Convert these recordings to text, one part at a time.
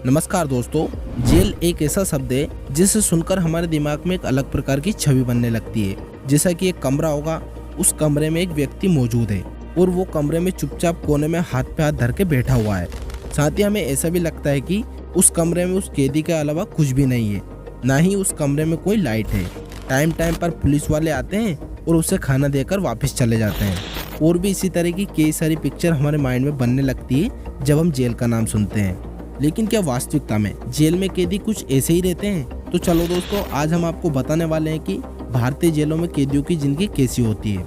नमस्कार दोस्तों। जेल एक ऐसा शब्द है जिसे सुनकर हमारे दिमाग में एक अलग प्रकार की छवि बनने लगती है। जैसा कि एक कमरा होगा, उस कमरे में एक व्यक्ति मौजूद है और वो कमरे में चुपचाप कोने में हाथ पे हाथ धर के बैठा हुआ है। साथ ही हमें ऐसा भी लगता है कि उस कमरे में उस कैदी के अलावा कुछ भी नहीं है, ना ही उस कमरे में कोई लाइट है। टाइम टाइम पर पुलिस वाले आते हैं और उसे खाना देकर वापस चले जाते हैं। और भी इसी तरह की कई सारी पिक्चर हमारे माइंड में बनने लगती है जब हम जेल का नाम सुनते हैं। लेकिन क्या वास्तविकता में जेल में कैदी कुछ ऐसे ही रहते हैं? तो चलो दोस्तों, आज हम आपको बताने वाले हैं कि भारतीय जेलों में कैदियों की जिंदगी कैसी होती है।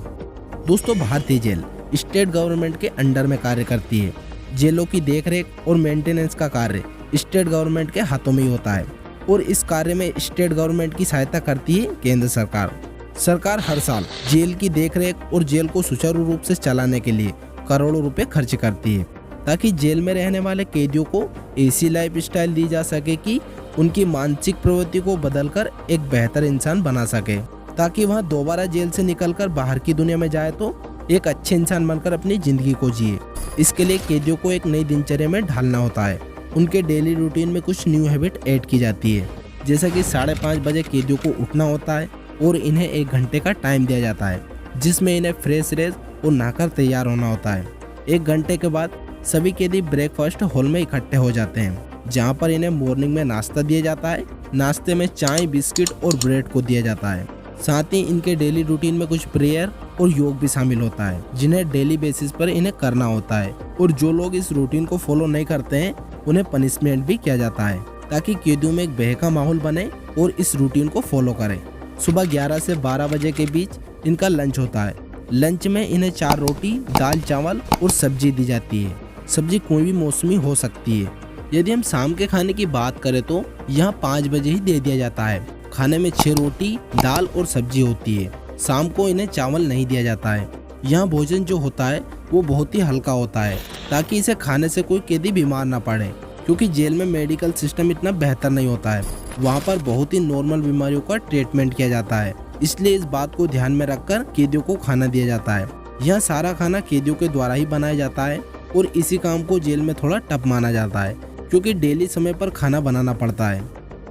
दोस्तों, भारतीय जेल स्टेट गवर्नमेंट के अंडर में कार्य करती है। जेलों की देखरेख और मेंटेनेंस का कार्य स्टेट गवर्नमेंट के हाथों में ही होता है और इस कार्य में स्टेट गवर्नमेंट की सहायता करती है केंद्र सरकार। सरकार हर साल जेल की देखरेख और जेल को सुचारू रूप से चलाने के लिए करोड़ों रुपए खर्च करती है, ताकि जेल में रहने वाले कैदियों को ऐसी लाइफ स्टाइल दी जा सके कि उनकी मानसिक प्रवृत्ति को बदलकर एक बेहतर इंसान बना सके, ताकि वह दोबारा जेल से निकलकर बाहर की दुनिया में जाए तो एक अच्छे इंसान बनकर अपनी जिंदगी को जिए। इसके लिए कैदियों को एक नई दिनचर्या में ढालना होता है। उनके डेली रूटीन में कुछ न्यू हैबिट ऐड की जाती है, जैसा कि 5:30 बजे कैदियों को उठना होता है और इन्हें 1 घंटे का टाइम दिया जाता है, जिसमें इन्हें फ्रेश और नहाकर तैयार होना होता है। 1 घंटे के बाद सभी कैदी ब्रेकफास्ट हॉल में इकट्ठे हो जाते हैं, जहां पर इन्हें मॉर्निंग में नाश्ता दिया जाता है। नाश्ते में चाय, बिस्किट और ब्रेड को दिया जाता है। साथ ही इनके डेली रूटीन में कुछ प्रेयर और योग भी शामिल होता है, जिन्हें डेली बेसिस पर इन्हें करना होता है। और जो लोग इस रूटीन को फॉलो नहीं करते हैं, उन्हें पनिशमेंट भी किया जाता है, ताकि कैदियों में एक बहका माहौल बने और इस रूटीन को फॉलो करें। सुबह 11 से 12 बजे के बीच इनका लंच होता है। लंच में इन्हें 4 रोटी, दाल, चावल और सब्जी दी जाती है। सब्जी कोई भी मौसमी हो सकती है। यदि हम शाम के खाने की बात करें तो यहाँ 5 बजे ही दे दिया जाता है। खाने में 6 रोटी, दाल और सब्जी होती है। शाम को इन्हें चावल नहीं दिया जाता है। यहाँ भोजन जो होता है वो बहुत ही हल्का होता है, ताकि इसे खाने से कोई कैदी बीमार ना पड़े, क्योंकि जेल में मेडिकल सिस्टम इतना बेहतर नहीं होता है। वहाँ पर बहुत ही नॉर्मल बीमारियों का ट्रीटमेंट किया जाता है, इसलिए इस बात को ध्यान में रखकर कैदियों को खाना दिया जाता है। यहाँ सारा खाना कैदियों के द्वारा ही बनाया जाता है और इसी काम को जेल में थोड़ा टफ माना जाता है, क्योंकि डेली समय पर खाना बनाना पड़ता है।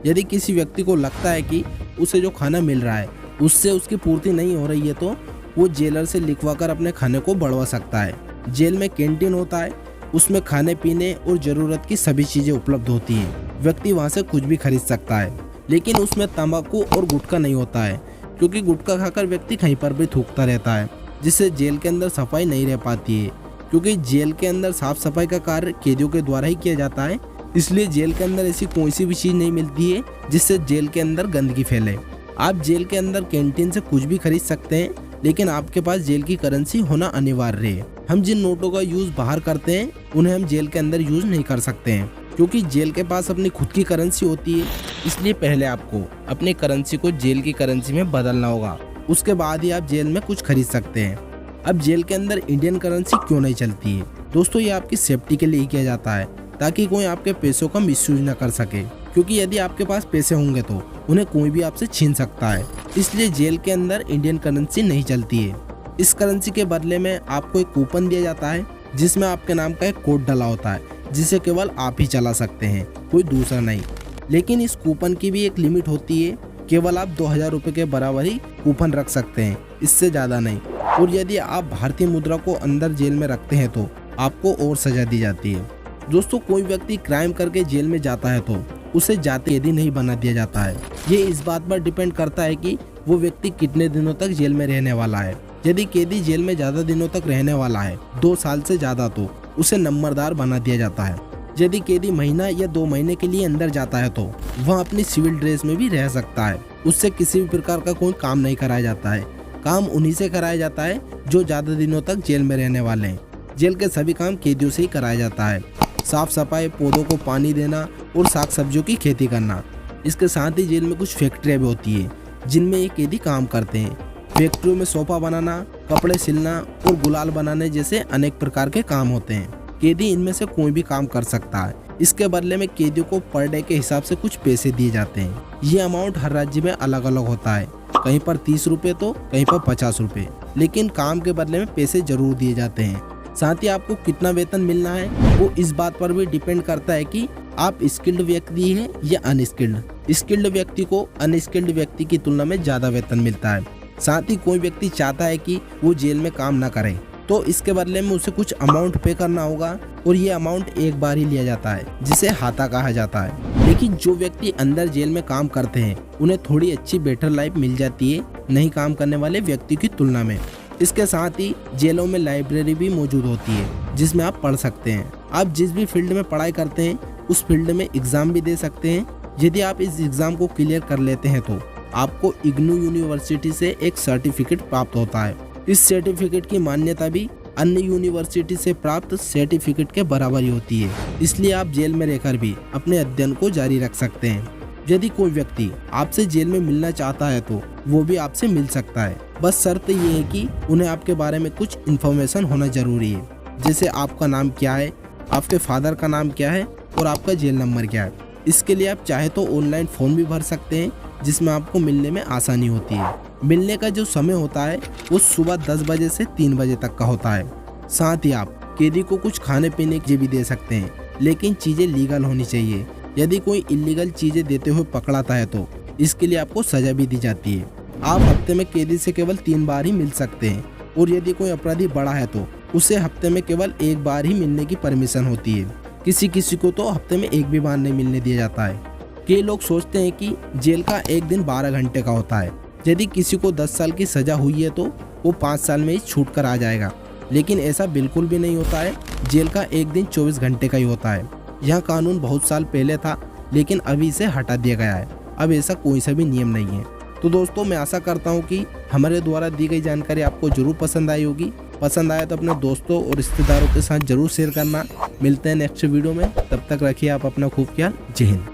यदि किसी व्यक्ति को लगता है कि उसे जो खाना मिल रहा है उससे उसकी पूर्ति नहीं हो रही है, तो वो जेलर से लिखवाकर अपने खाने को बढ़वा सकता है। जेल में कैंटीन होता है, उसमें खाने पीने और जरूरत की सभी चीजें उपलब्ध होती है। व्यक्ति वहाँ से कुछ भी खरीद सकता है, लेकिन उसमें तंबाकू और गुटखा नहीं होता है, क्योंकि गुटखा खाकर व्यक्ति कहीं पर भी थूकता रहता है, जिससे जेल के अंदर सफाई नहीं रह पाती है। क्योंकि जेल के अंदर साफ सफाई का कार्य कैदियों के द्वारा ही किया जाता है, इसलिए जेल के अंदर ऐसी कोई सी भी चीज नहीं मिलती है जिससे जेल के अंदर गंदगी फैले। आप जेल के अंदर कैंटीन से कुछ भी खरीद सकते हैं, लेकिन आपके पास जेल की करेंसी होना अनिवार्य है। हम जिन नोटों का यूज बाहर करते हैं उन्हें हम जेल के अंदर यूज नहीं कर सकते हैं, क्योंकि जेल के पास अपनी खुद की करेंसी होती है। इसलिए पहले आपको अपनी करेंसी को जेल की करेंसी में बदलना होगा, उसके बाद ही आप जेल में कुछ खरीद सकते हैं। अब जेल के अंदर इंडियन करेंसी क्यों नहीं चलती है? दोस्तों, ये आपकी सेफ्टी के लिए ही किया जाता है, ताकि कोई आपके पैसों का मिसयूज न कर सके, क्योंकि यदि आपके पास पैसे होंगे तो उन्हें कोई भी आपसे छीन सकता है। इसलिए जेल के अंदर इंडियन करेंसी नहीं चलती है। इस करेंसी के बदले में आपको एक कूपन दिया जाता है, जिसमें आपके नाम का एक कोड डला होता है, जिसे केवल आप ही चला सकते हैं, कोई दूसरा नहीं। लेकिन इस कूपन की भी एक लिमिट होती है, केवल आप 2000 रुपए के बराबर ही कूपन रख सकते हैं, इससे ज्यादा नहीं। और यदि आप भारतीय मुद्रा को अंदर जेल में रखते हैं तो आपको और सजा दी जाती है। दोस्तों, कोई व्यक्ति क्राइम करके जेल में जाता है तो उसे जाते कैदी नहीं बना दिया जाता है। ये इस बात पर डिपेंड करता है कि वो व्यक्ति कितने दिनों तक जेल में रहने वाला है। यदि कैदी जेल में ज्यादा दिनों तक रहने वाला है, 2 साल से ज्यादा, तो उसे नंबरदार बना दिया जाता है। यदि कैदी महीना या 2 महीने के लिए अंदर जाता है तो वह अपनी सिविल ड्रेस में भी रह सकता है। उससे किसी भी प्रकार का कोई काम नहीं कराया जाता है। काम उन्हीं से कराया जाता है जो ज्यादा दिनों तक जेल में रहने वाले हैं। जेल के सभी काम कैदियों से ही कराया जाता है। साफ सफाई, पौधों को पानी देना और साग सब्जियों की खेती करना। इसके साथ ही जेल में कुछ फैक्ट्रियाँ भी होती है, जिनमें ये कैदी काम करते हैं। फैक्ट्रियों में सोफा बनाना, कपड़े सिलना और गुलाल बनाने जैसे अनेक प्रकार के काम होते हैं। कैदी इनमें से कोई भी काम कर सकता है। इसके बदले में कैदियों को पर डे के हिसाब से कुछ पैसे दिए जाते हैं। ये अमाउंट हर राज्य में अलग अलग होता है, कहीं पर 30 रुपए तो कहीं पर 50 रुपए, लेकिन काम के बदले में पैसे जरूर दिए जाते हैं। साथ ही आपको कितना वेतन मिलना है वो इस बात पर भी डिपेंड करता है कि आप स्किल्ड व्यक्ति हैं या अनस्किल्ड। स्किल्ड व्यक्ति को अनस्किल्ड व्यक्ति की तुलना में ज्यादा वेतन मिलता है। साथ ही कोई व्यक्ति चाहता है कि वो जेल में काम ना करे तो इसके बदले में उसे कुछ अमाउंट पे करना होगा और ये अमाउंट एक बार ही लिया जाता है जिसे हाता कहा जाता है। लेकिन जो व्यक्ति अंदर जेल में काम करते हैं उन्हें थोड़ी अच्छी बेटर लाइफ मिल जाती है नहीं काम करने वाले व्यक्ति की तुलना में। इसके साथ ही जेलों में लाइब्रेरी भी मौजूद होती है जिसमें आप पढ़ सकते हैं। आप जिस भी फील्ड में पढ़ाई करते हैं उस फील्ड में एग्जाम भी दे सकते हैं। यदि आप इस एग्जाम को क्लियर कर लेते हैं तो आपको इग्नू यूनिवर्सिटी से एक सर्टिफिकेट प्राप्त होता है। इस सर्टिफिकेट की मान्यता भी अन्य यूनिवर्सिटी से प्राप्त सर्टिफिकेट के बराबर ही होती है। इसलिए आप जेल में रहकर भी अपने अध्ययन को जारी रख सकते हैं। यदि कोई व्यक्ति आपसे जेल में मिलना चाहता है तो वो भी आपसे मिल सकता है। बस शर्त ये है कि उन्हें आपके बारे में कुछ इन्फॉर्मेशन होना जरूरी है, जैसे आपका नाम क्या है, आपके फादर का नाम क्या है और आपका जेल नंबर क्या है। इसके लिए आप चाहे तो ऑनलाइन फॉर्म भी भर सकते हैं जिसमें आपको मिलने में आसानी होती है। मिलने का जो समय होता है वो सुबह 10 बजे से 3 बजे तक का होता है। साथ ही आप कैदी को कुछ खाने पीने के भी दे सकते हैं, लेकिन चीजें लीगल होनी चाहिए। यदि कोई इलीगल चीजें देते हुए पकड़ाता है तो इसके लिए आपको सजा भी दी जाती है। आप हफ्ते में कैदी से केवल 3 बार ही मिल सकते हैं और यदि कोई अपराधी बड़ा है तो उसे हफ्ते में केवल 1 बार ही मिलने की परमिशन होती है। किसी को तो हफ्ते में 1 भी बार नहीं मिलने दिया जाता है। कई लोग सोचते हैं कि जेल का एक दिन 12 घंटे का होता है। यदि किसी को 10 साल की सजा हुई है तो वो 5 साल में ही छूट कर आ जाएगा, लेकिन ऐसा बिल्कुल भी नहीं होता है। जेल का एक दिन 24 घंटे का ही होता है। यह कानून बहुत साल पहले था लेकिन अभी इसे हटा दिया गया है। अब ऐसा कोई सा भी नियम नहीं है। तो दोस्तों, मैं आशा करता हूँ कि हमारे द्वारा दी गई जानकारी आपको जरूर पसंद आई होगी। पसंद आया तो अपने दोस्तों और रिश्तेदारों के साथ जरूर शेयर करना। मिलते हैं नेक्स्ट वीडियो में, तब तक रखिए आप अपना खूब ख्याल। जय हिंद।